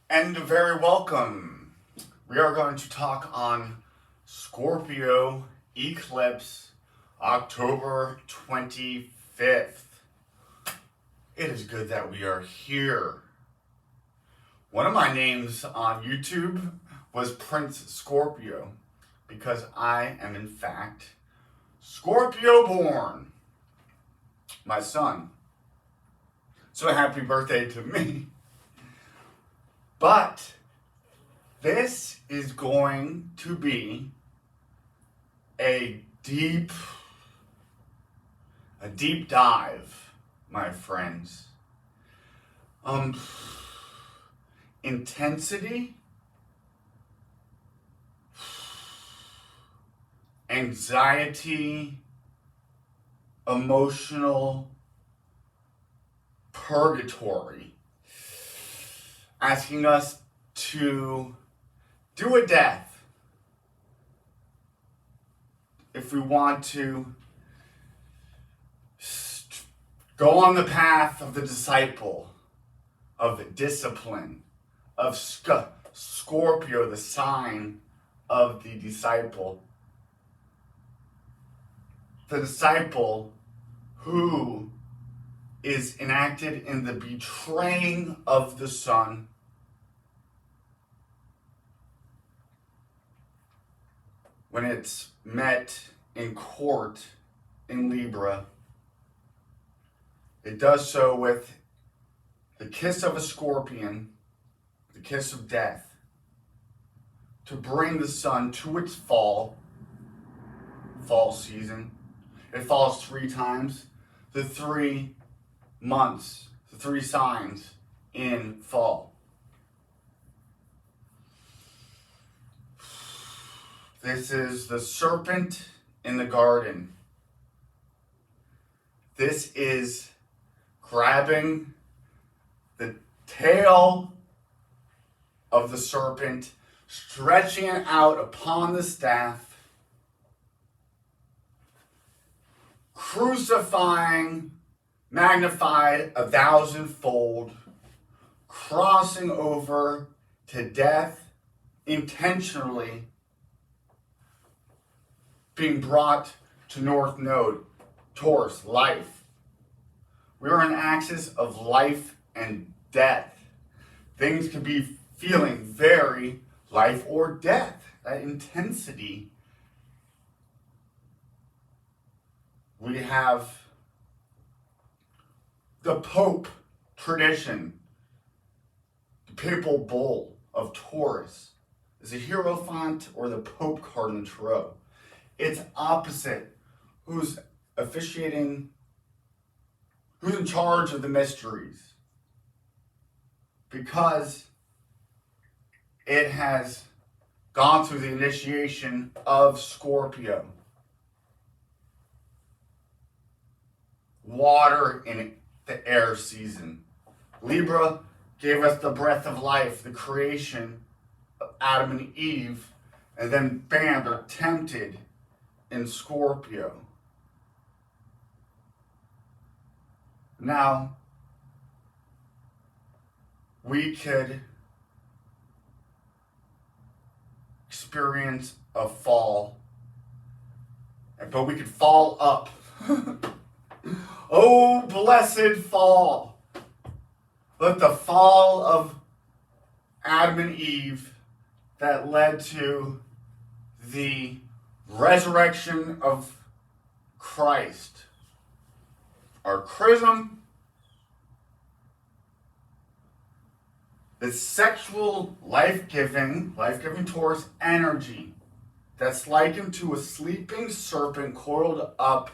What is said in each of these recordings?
And very welcome. We are going to talk on Scorpio Eclipse, October 25th. It is good that we are here. One of my names on YouTube was Prince Scorpio because I am in fact Scorpio born, my son. So happy birthday to me. But this is going to be a deep dive, my friends. Intensity, anxiety, emotional purgatory. Asking us to do a death if we want to go on the path of the disciple, of discipline, of Scorpio, the sign of the disciple. The disciple who is enacted in the betraying of the Son, when it's met in court in Libra. It does so with the kiss of a scorpion, the kiss of death, to bring the Sun to its fall season. It falls 3 times. The 3 months, the 3 signs in fall. This is the serpent in the garden. This is grabbing the tail of the serpent, stretching it out upon the staff, crucifying, magnified 1,000-fold, crossing over to death intentionally, being brought to North Node, Taurus, life. We're on an axis of life and death. Things can be feeling very life or death. That intensity. We have the Pope tradition, the papal bull of Taurus, is the Hierophant or the Pope card in the Tarot. It's opposite. Who's officiating, who's in charge of the mysteries. Because it has gone through the initiation of Scorpio. Water in the air season. Libra gave us the breath of life, the creation of Adam and Eve, and then bam, they're tempted in Scorpio. Now, we could experience a fall, but we could fall up. Oh, blessed fall. But the fall of Adam and Eve that led to the resurrection of Christ. Our chrism, the sexual life-giving Taurus energy that's likened to a sleeping serpent coiled up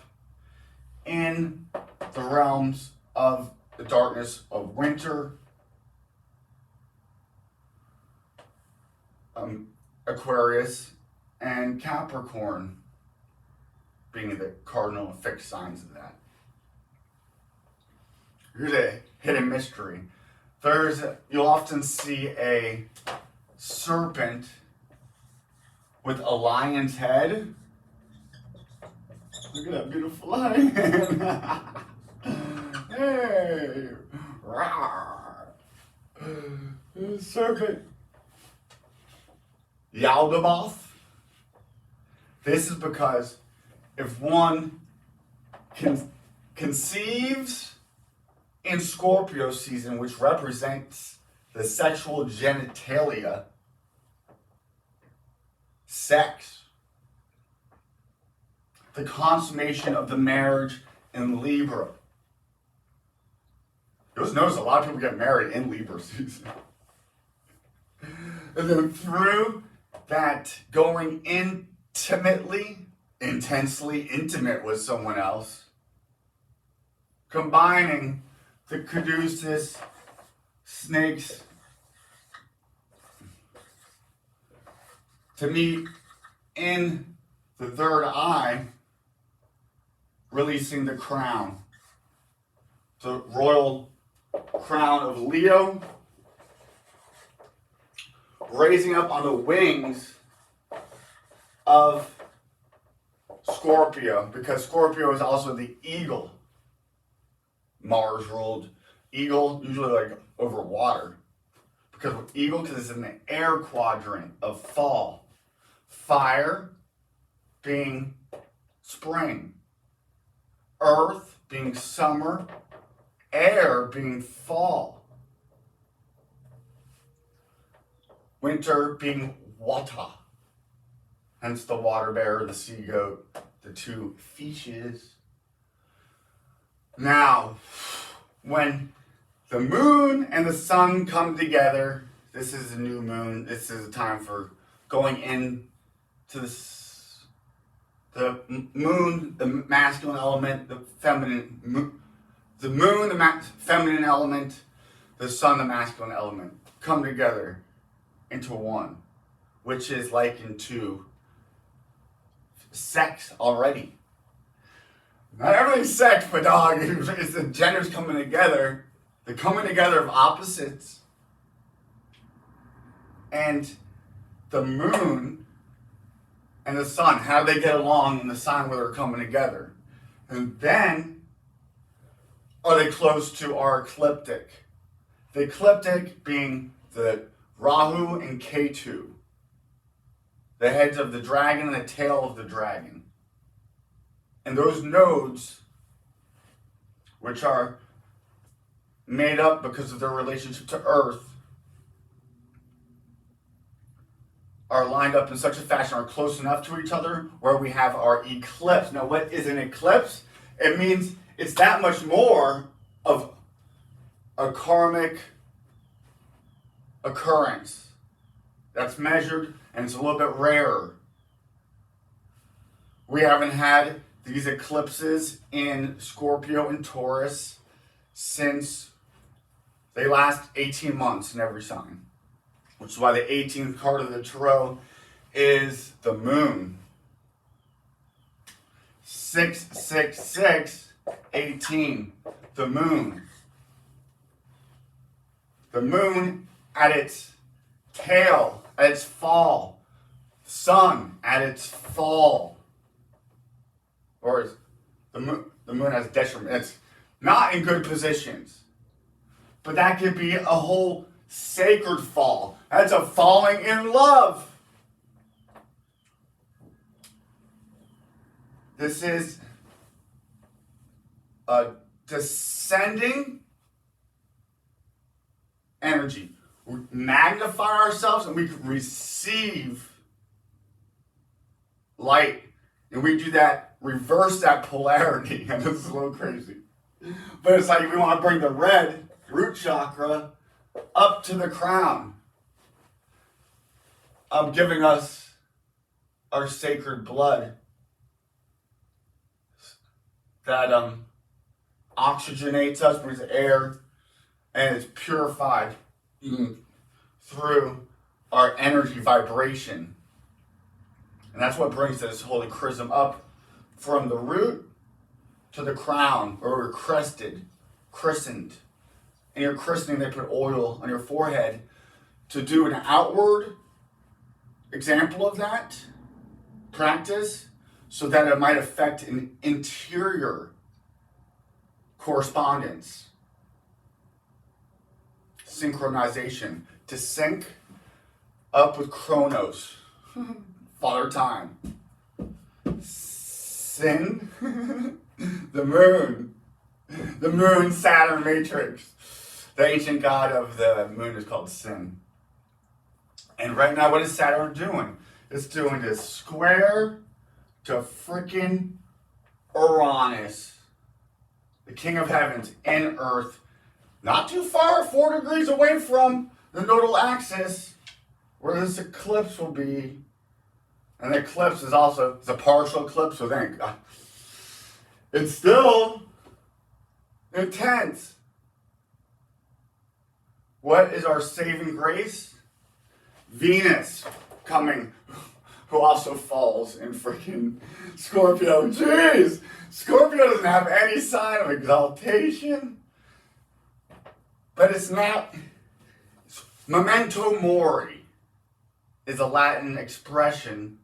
in the realms of the darkness of winter, Aquarius, and Capricorn being the cardinal and fixed signs of that. Here's a hidden mystery. You'll often see a serpent with a lion's head. Look at that beautiful lion. Hey, rawr. Serpent Yaldabaoth. This is because if one conceives in Scorpio season, which represents the sexual genitalia, sex, the consummation of the marriage in Libra. You'll notice a lot of people get married in Libra season. And then through that going intimately, intensely intimate with someone else, combining the caduceus, snakes, to meet in the third eye, releasing the crown. The royal crown of Leo, raising up on the wings of Scorpio, because Scorpio is also the eagle. Mars ruled eagle, usually like over water. Because eagle, because it's in the air quadrant of fall. Fire being spring. Earth being summer. Air being fall. Winter being water. Hence the water bear, the sea goat, the two fishes. Now, when the moon and the sun come together, this is a new moon. This is a time for going in to the moon, the masculine element, the feminine, the moon, the feminine element, the sun, the masculine element, come together into one, which is likened to sex already. Not everything's sex, but dog, it's the genders coming together, the coming together of opposites, and the moon and the sun, how they get along in the sign where they're coming together. And then, are they close to our ecliptic? The ecliptic being the Rahu and Ketu, the heads of the dragon and the tail of the dragon. And those nodes, which are made up because of their relationship to Earth, are lined up in such a fashion, are close enough to each other, where we have our eclipse. Now, what is an eclipse? It means it's that much more of a karmic occurrence that's measured, and it's a little bit rarer. We haven't had these eclipses in Scorpio and Taurus since they last 18 months in every sign, which is why the 18th card of the tarot is the moon. 666 18, the moon. The moon at its tail, at its fall. Sun at its fall. Or the moon has detriment. It's not in good positions. But that could be a whole sacred fall. That's a falling in love. This is a descending energy. We magnify ourselves and we can receive light. And we do that, reverse that polarity. And this is a little crazy. But it's like we want to bring the red root chakra up to the crown, giving us our sacred blood that oxygenates us, brings air, and is purified through our energy vibration. And that's what brings this holy chrism up from the root to the crown, where we're christened. In your christening, they put oil on your forehead to do an outward example of that practice, so that it might affect an interior correspondence. synchronization, to sync up with Chronos, Father Time. Sin, the moon, Saturn matrix. The ancient god of the moon is called Sin. And right now, what is Saturn doing? It's doing this square to freaking Uranus, the king of heavens, in Earth, not too far, 4 degrees away from the nodal axis, where this eclipse will be. And the eclipse is also, it's a partial eclipse, so thank God. It's still intense. What is our saving grace? Venus coming, who also falls in freaking Scorpio. Jeez! Scorpio doesn't have any sign of exaltation. But it's not. Memento mori is a Latin expression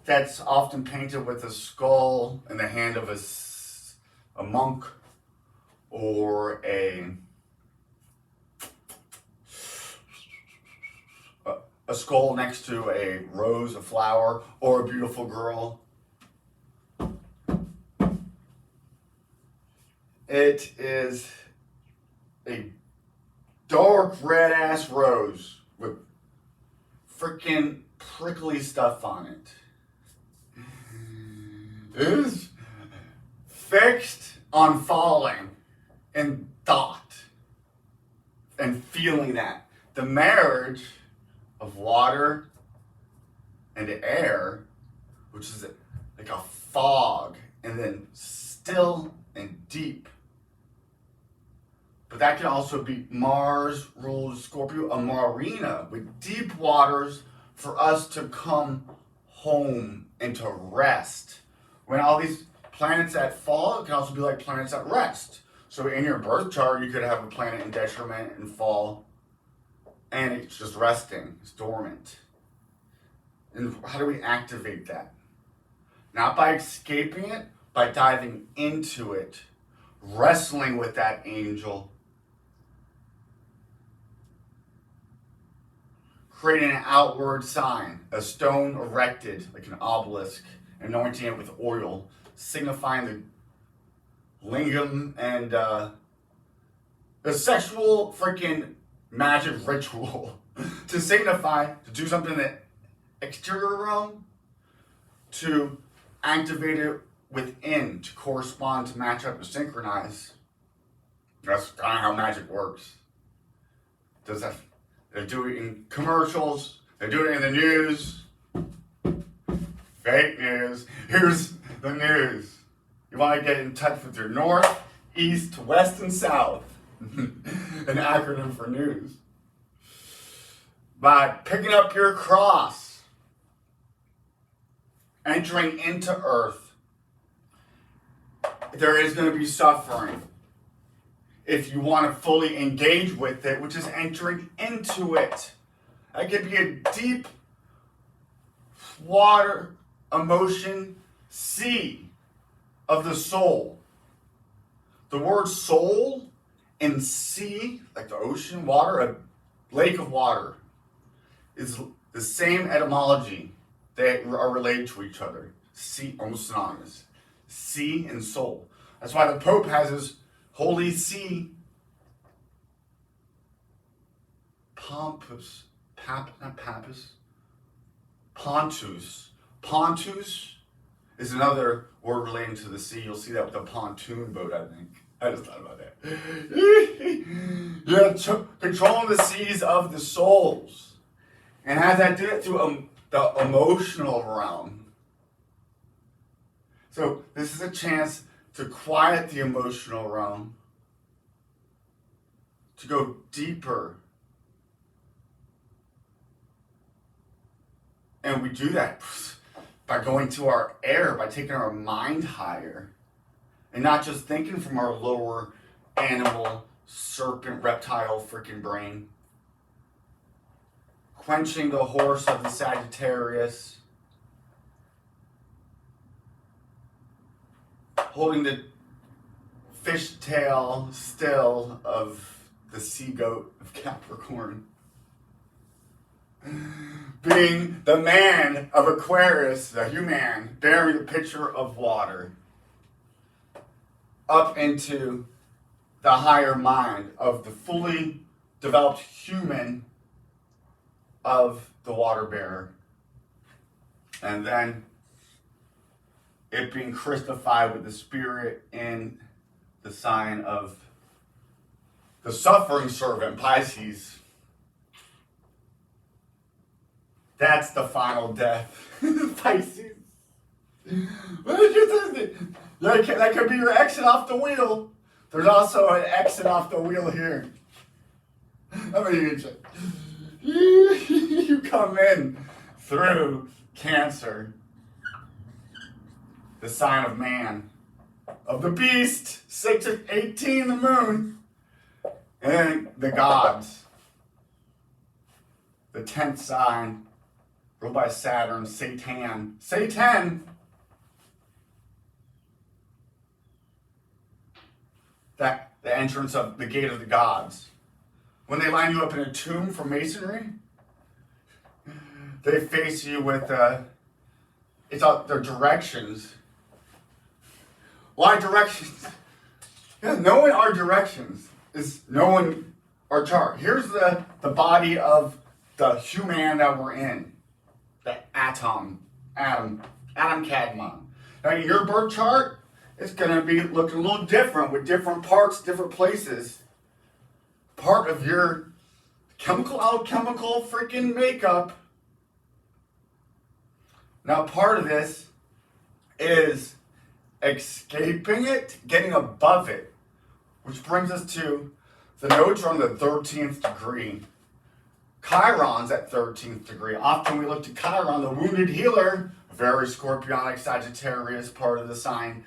that's often painted with a skull in the hand of a monk or a skull next to a rose, a flower, or a beautiful girl. It is a dark red ass rose with freaking prickly stuff on it. It is fixed on falling in thought and feeling that. The marriage of water and air, which is like a fog, and then still and deep. But that can also be Mars rules Scorpio, a marina with deep waters for us to come home and to rest. When all these planets that fall, it can also be like planets at rest. So in your birth chart, you could have a planet in detriment and fall, and it's just resting, it's dormant. And how do we activate that? Not by escaping it, by diving into it, wrestling with that angel, creating an outward sign, a stone erected like an obelisk, anointing it with oil, signifying the lingam and the sexual freaking magic ritual to signify, to do something in the exterior realm, to activate it within, to correspond, to match up, to synchronize. That's kind of how magic works. Does that? They do it in commercials. They do it in the news. Fake news. Here's the news. You want to get in touch with your north, east, west, and south. An acronym for news. By picking up your cross, entering into earth, there is going to be suffering. If you want to fully engage with it, which is entering into it. That could be a deep water, emotion, sea of the soul. The word soul and sea, like the ocean, water, a lake of water, is the same etymology. They are related to each other. Sea, almost synonymous. Sea and soul. That's why the Pope has his Holy See, Pontus. Pontus is another word relating to the sea. You'll see that with a pontoon boat, I think. I just thought about that. You're controlling the seas of the souls. And how that do it through the emotional realm. So this is a chance to quiet the emotional realm, to go deeper. And we do that by going to our air, by taking our mind higher, and not just thinking from our lower animal, serpent, reptile, freaking brain. Quenching the horse of the Sagittarius. Holding the fishtail still of the sea goat of Capricorn. Being the man of Aquarius, the human, bearing the pitcher of water up into the higher mind of the fully developed human of the water bearer. And then it being crucified with the spirit in the sign of the suffering servant, Pisces. That's the final death. Pisces. That could be your exit off the wheel. There's also an exit off the wheel here. I mean, you come in through Cancer, the sign of man, of the beast, 6 of 18, the moon, and the gods. The 10th sign, ruled by Saturn, Satan. Satan! That the entrance of the gate of the gods. When they line you up in a tomb for masonry, they face you with it's all their directions. Why directions? Yeah, knowing our directions is knowing our chart. Here's the body of the human that we're in. The Adam Cadmon. Now in your birth chart, it's going to be looking a little different with different parts, different places. Part of your alchemical freaking makeup. Now part of this is escaping it, getting above it. Which brings us to the nodes are on the 13th degree. Chiron's at 13th degree. Often we look to Chiron, the wounded healer, a very scorpionic Sagittarius part of the sign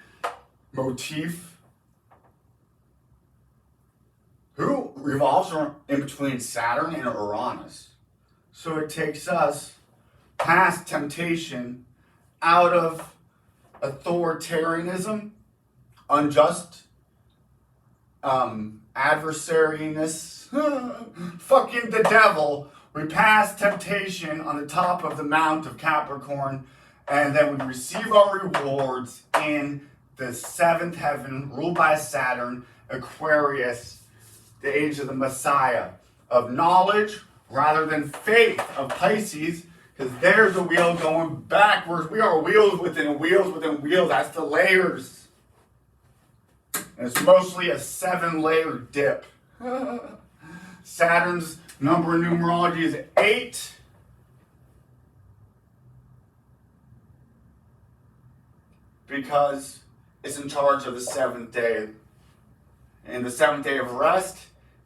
motif, who revolves in between Saturn and Uranus. So it takes us past temptation, out of authoritarianism, unjust, adversariness, fucking the devil. We pass temptation on the top of the Mount of Capricorn, and then we receive our rewards in the 7th heaven, ruled by Saturn, Aquarius, the age of the Messiah, of knowledge rather than faith, of Pisces, because there's a wheel going backwards. We are wheels within wheels within wheels. That's the layers. And it's mostly a 7-layer dip. Saturn's number in numerology is 8. Because it's in charge of the 7th day. And the 7th day of rest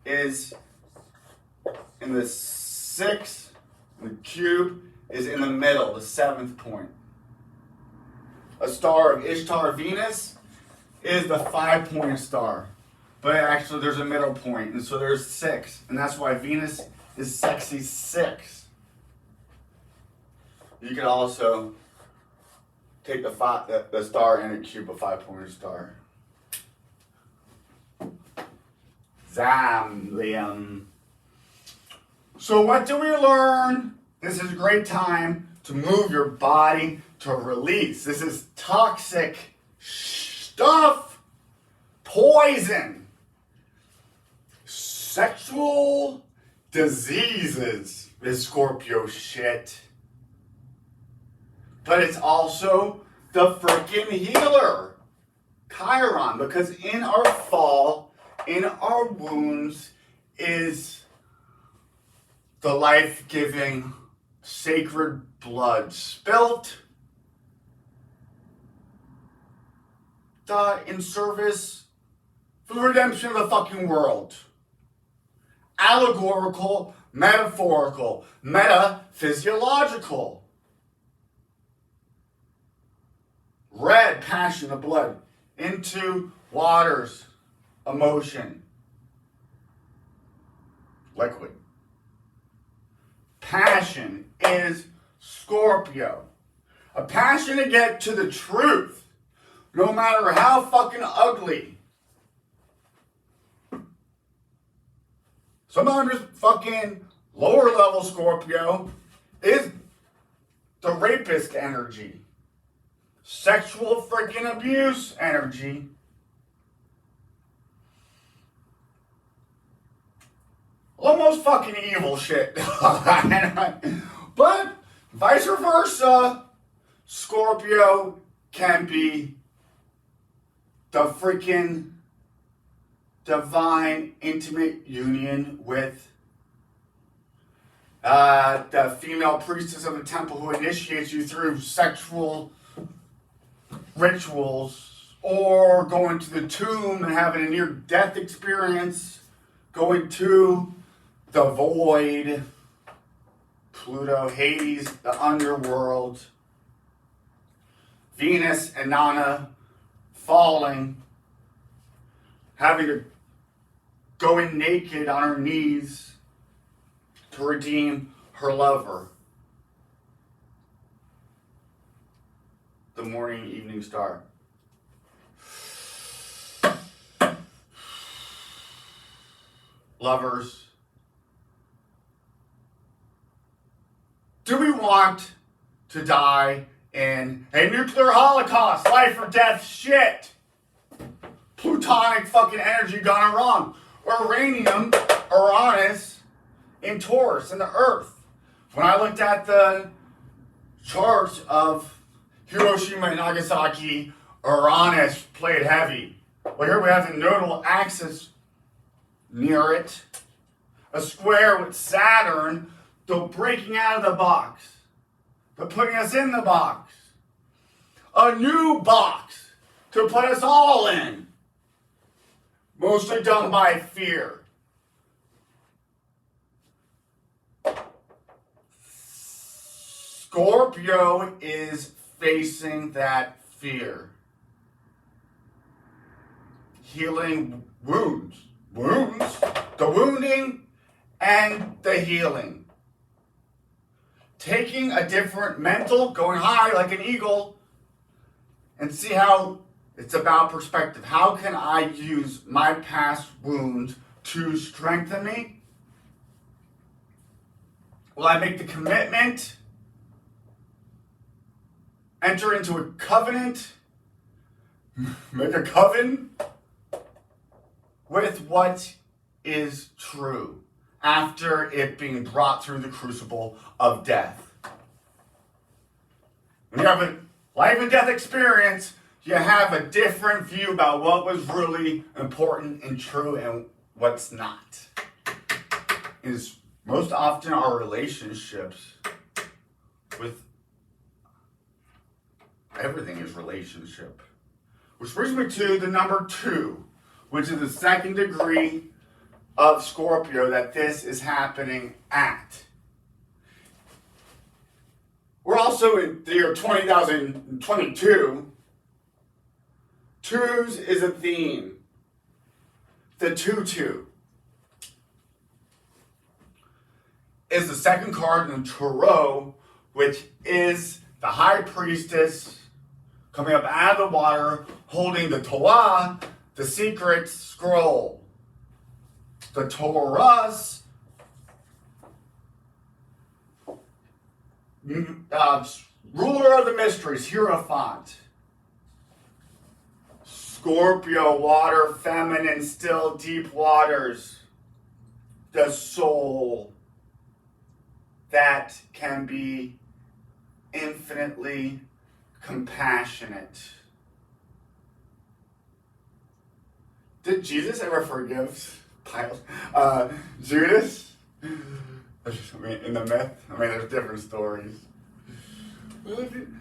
is in the 6th. The cube is in the middle, the 7th point. A star of Ishtar, Venus, is the 5-point star. But actually there's a middle point, and so there's 6. And that's why Venus is sexy 6. You can also take the star and a cube, a 5-pointer star. Zamlium. So what do we learn? This is a great time to move your body to release. This is toxic stuff. Poison. Sexual diseases is Scorpio shit. But it's also the freaking healer. Chiron. Because in our fall, in our wounds, is the life-giving sacred blood spilt in service for the redemption of the fucking world. Allegorical, metaphorical, metaphysiological. Red, passion of blood, into waters, emotion, liquid. Passion is Scorpio. A passion to get to the truth, no matter how fucking ugly. Sometimes fucking lower level Scorpio is the rapist energy. Sexual freaking abuse energy. Almost fucking evil shit. But vice versa, Scorpio can be the freaking divine intimate union with the female priestess of the temple who initiates you through sexual rituals, or going to the tomb and having a near-death experience, going to the void, Pluto, Hades, the underworld, Venus and Nana falling, having to go in naked on her knees to redeem her lover. The morning evening star. Lovers, do we want to die in a nuclear holocaust, life or death shit? Plutonic fucking energy gone wrong. Or uranium, Uranus, in Taurus, in the Earth. When I looked at the charts of Hiroshima and Nagasaki, Uranus played heavy. Well, here we have the nodal axis near it. A square with Saturn, the breaking out of the box. The putting us in the box. A new box to put us all in. Mostly done by fear. Scorpio is facing that fear. Healing wounds. Wounds, the wounding, and the healing. Taking a different mental, going high like an eagle, and see how it's about perspective. How can I use my past wounds to strengthen me? Will I make the commitment? Enter into a covenant? Make a coven with what is true after it being brought through the crucible of death. When you have a life and death experience, you have a different view about what was really important and true and what's not. Is most often our relationships with everything is relationship. Which brings me to the number 2, which is the second degree of Scorpio that this is happening at. We're also in the year 2022. Twos is a theme. The 2-2 is the second card in the Tarot, which is the High Priestess coming up out of the water, holding the Torah, the secret scroll. The Taurus, ruler of the mysteries, Hierophant. Scorpio, water, feminine, still, deep waters. The soul that can be infinitely compassionate. Did Jesus ever forgive Judas? I mean, in the myth, there's different stories.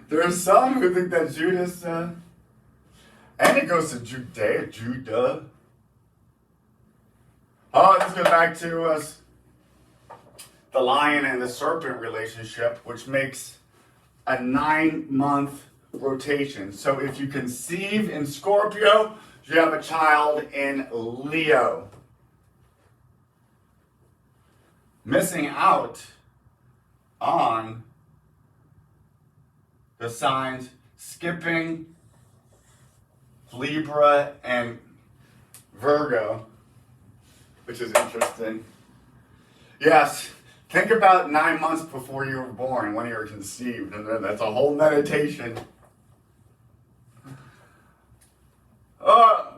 There are some who think that Judas, and it goes to Judah. Oh, this goes back to the lion and the serpent relationship, which makes a 9-month rotation. So if you conceive in Scorpio, you have a child in Leo. Missing out on the signs, skipping Libra and Virgo, which is interesting. Yes. Think about 9 months before you were born, when you were conceived, and then that's a whole meditation.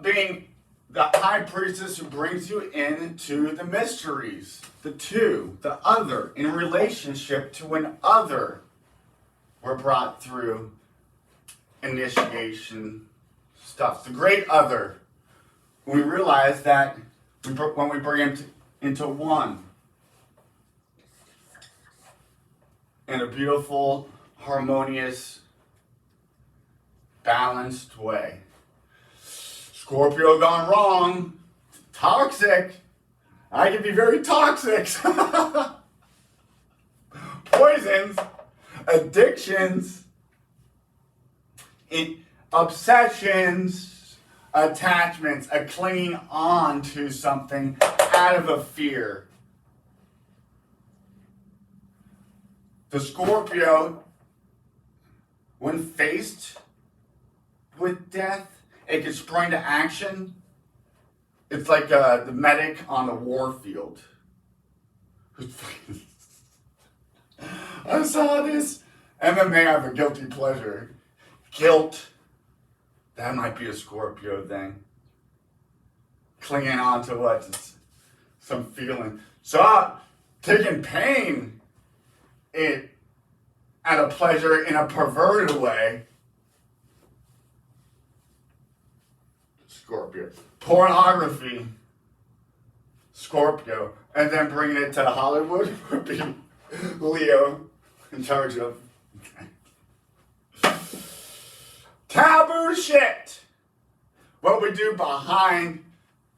Being the high priestess who brings you into the mysteries, the two, the other, in relationship to an other, were brought through initiation stuff. The great other. We realize that when we bring him into one, in a beautiful, harmonious, balanced way. Scorpio gone wrong. Toxic. I can be very toxic. Poisons, addictions, obsessions, attachments, a clinging on to something out of a fear. The Scorpio, when faced with death, it can spring to action. It's like the medic on the war field. I saw this. MMA, I have a guilty pleasure. Guilt. That might be a Scorpio thing. Clinging on to what? It's some feeling. So, taking pain at a pleasure in a perverted way. Scorpio. Pornography. Scorpio. And then bringing it to Hollywood would be Leo in charge of. Taboo shit. What we do behind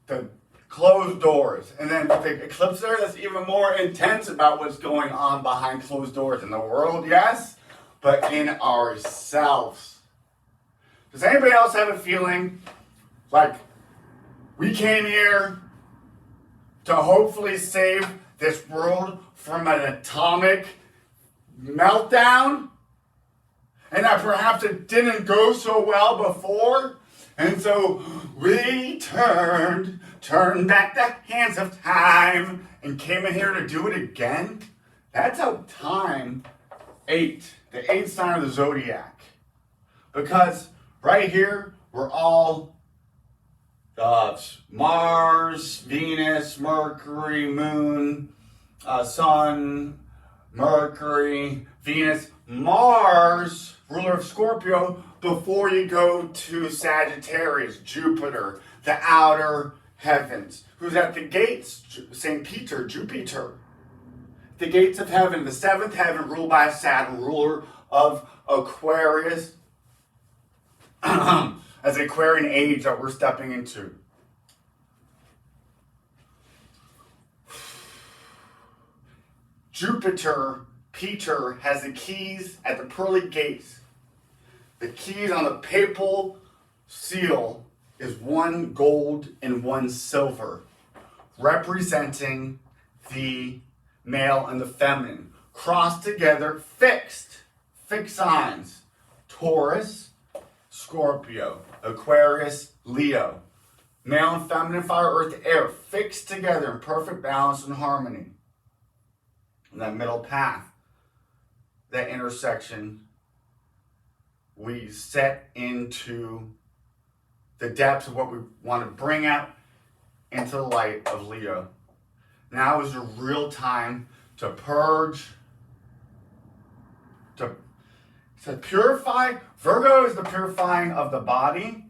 the closed doors. And then the eclipse there, that's even more intense about what's going on behind closed doors in the world, yes, but in ourselves. Does anybody else have a feeling like we came here to hopefully save this world from an atomic meltdown? And that perhaps it didn't go so well before? And so we turned back the hands of time and came in here to do it again? That's how time ate, the eighth sign of the zodiac. Because right here, we're all Mars, Venus, Mercury, Moon, Sun, Mercury, Venus, Mars, ruler of Scorpio, before you go to Sagittarius, Jupiter, the outer heavens, who's at the gates, St. Peter, Jupiter. The gates of heaven, the seventh heaven, ruled by Saturn, ruler of Aquarius, as the Aquarian age that we're stepping into. Jupiter, Peter, has the keys at the pearly gates. The keys on the papal seal is one gold and one silver, representing the male and the feminine, crossed together, fixed signs. Taurus, Scorpio, Aquarius, Leo. Male and feminine, fire, earth, air, fixed together in perfect balance and harmony. And that middle path, that intersection, we set into the depths of what we want to bring out into the light of Leo. Now is a real time to purge, to purify. Virgo is the purifying of the body.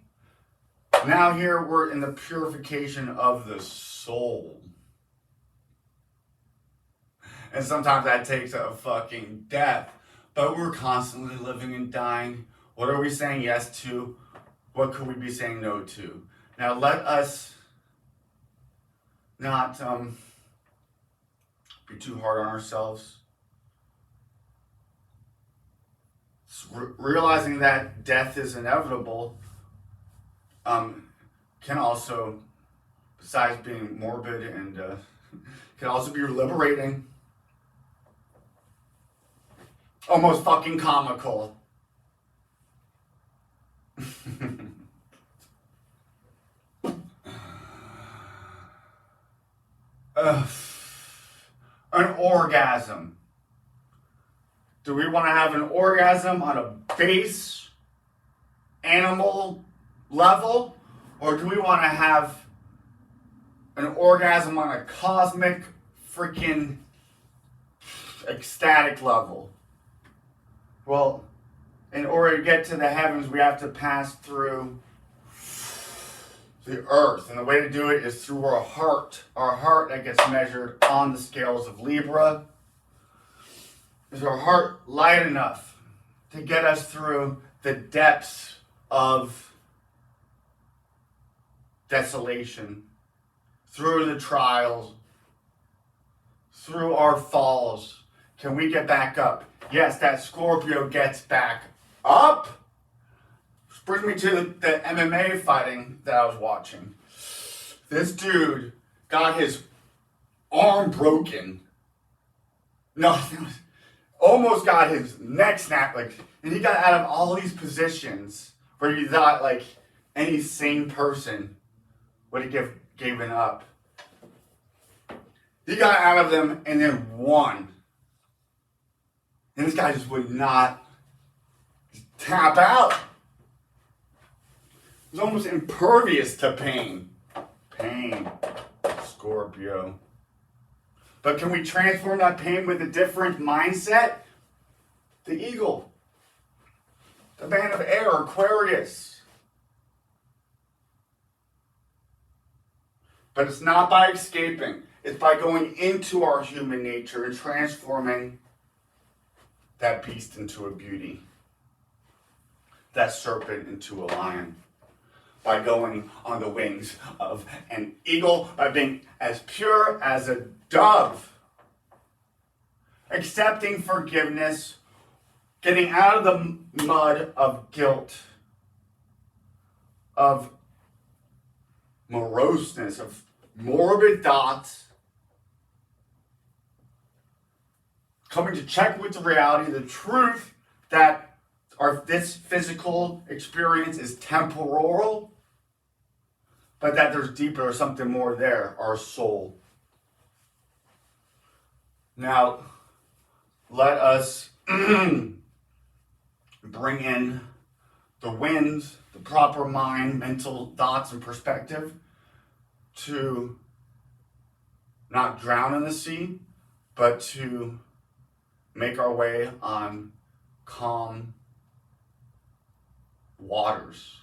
Now here we're in the purification of the soul. And sometimes that takes a fucking death. But we're constantly living and dying. What are we saying yes to? What could we be saying no to? Now let us not be too hard on ourselves. Realizing that death is inevitable can also, besides being morbid and can also be liberating. Almost fucking comical. an orgasm? Do we want to have an orgasm on a base animal level? Or do we want to have an orgasm on a cosmic freaking ecstatic level? Well, in order to get to the heavens, we have to pass through the earth. And the way to do it is through our heart. Our heart that gets measured on the scales of Libra. Is our heart light enough to get us through the depths of desolation, through the trials, through our falls? Can we get back up? Yes, that Scorpio gets back up. Which brings me to the MMA fighting that I was watching. This dude got his arm broken. No, almost got his neck snapped. And he got out of all these positions where you thought any sane person would have given up. He got out of them and then won. And this guy just would not tap out. He was almost impervious to pain. Pain, Scorpio. But can we transform that pain with a different mindset? The eagle. The band of air, Aquarius. But it's not by escaping. It's by going into our human nature and transforming that beast into a beauty. That serpent into a lion. By going on the wings of an eagle. By being as pure as a dove. Accepting forgiveness. Getting out of the mud of guilt. Of moroseness. Of morbid thoughts. Coming to check with the reality, the truth that this physical experience is temporal, but that there's something more there, our soul. Now, let us bring in the winds, the proper mind, mental thoughts, and perspective to not drown in the sea, but to make our way on calm waters.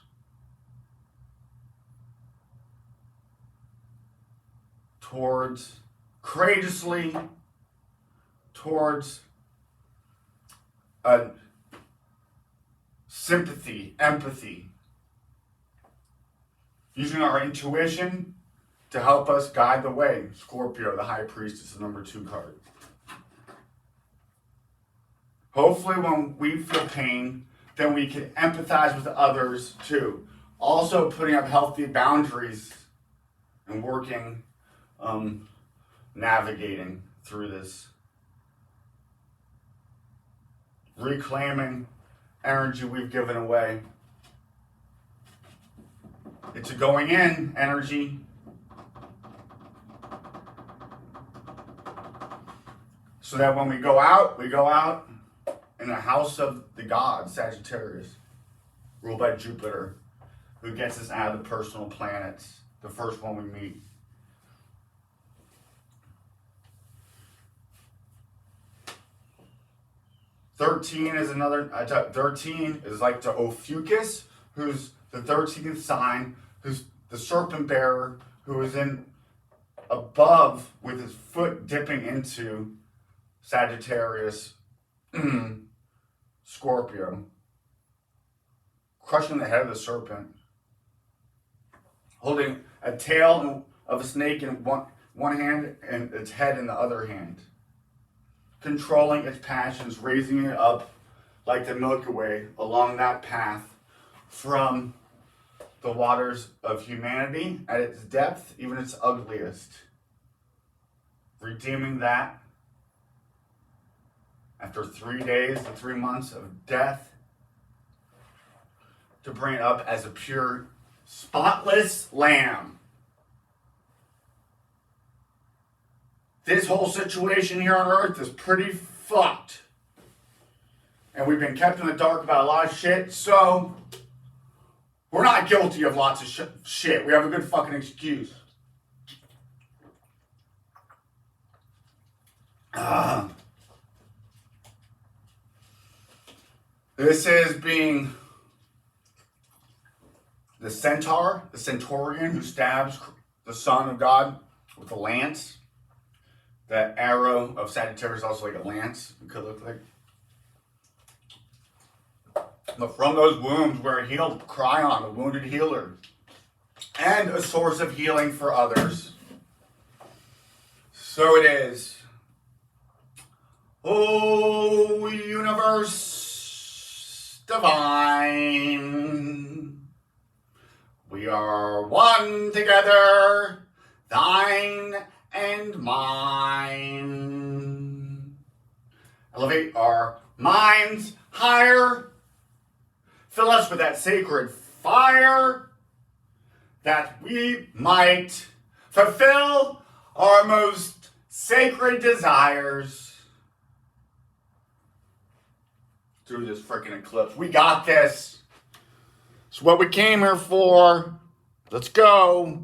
Courageously towards sympathy, empathy. Using our intuition to help us guide the way. Scorpio, the High Priestess, the number 2 card. Hopefully when we feel pain, then we can empathize with others too. Also putting up healthy boundaries and working, navigating through this. Reclaiming energy we've given away. It's a going in energy. So that when we go out in the house of the gods, Sagittarius, ruled by Jupiter, who gets us out of the personal planets, the first one we meet. Thirteen is like the Ophiuchus, who's the 13th sign, who's the serpent bearer, who is in above with his foot dipping into Sagittarius, Scorpio, crushing the head of the serpent, holding a tail of a snake in one hand and its head in the other hand, controlling its passions, raising it up like the Milky Way along that path from the waters of humanity at its depth, even its ugliest, redeeming that after 3 days to 3 months of death, to bring it up as a pure, spotless lamb. this whole situation here on Earth is pretty fucked. And we've been kept in the dark about a lot of shit, so we're not guilty of lots of shit. We have a good fucking excuse. This is being the centaur, the centurion who stabs the son of God with a lance. That arrow of Sagittarius is also like a lance, it could look like. But from those wounds where it healed, Cryon, the wounded healer, and a source of healing for others. So it is. Oh, universe divine, we are one together, thine and mine. Elevate our minds higher. Fill us with that sacred fire, that we might fulfill our most sacred desires through this freaking eclipse. We got this. It's what we came here for. Let's go.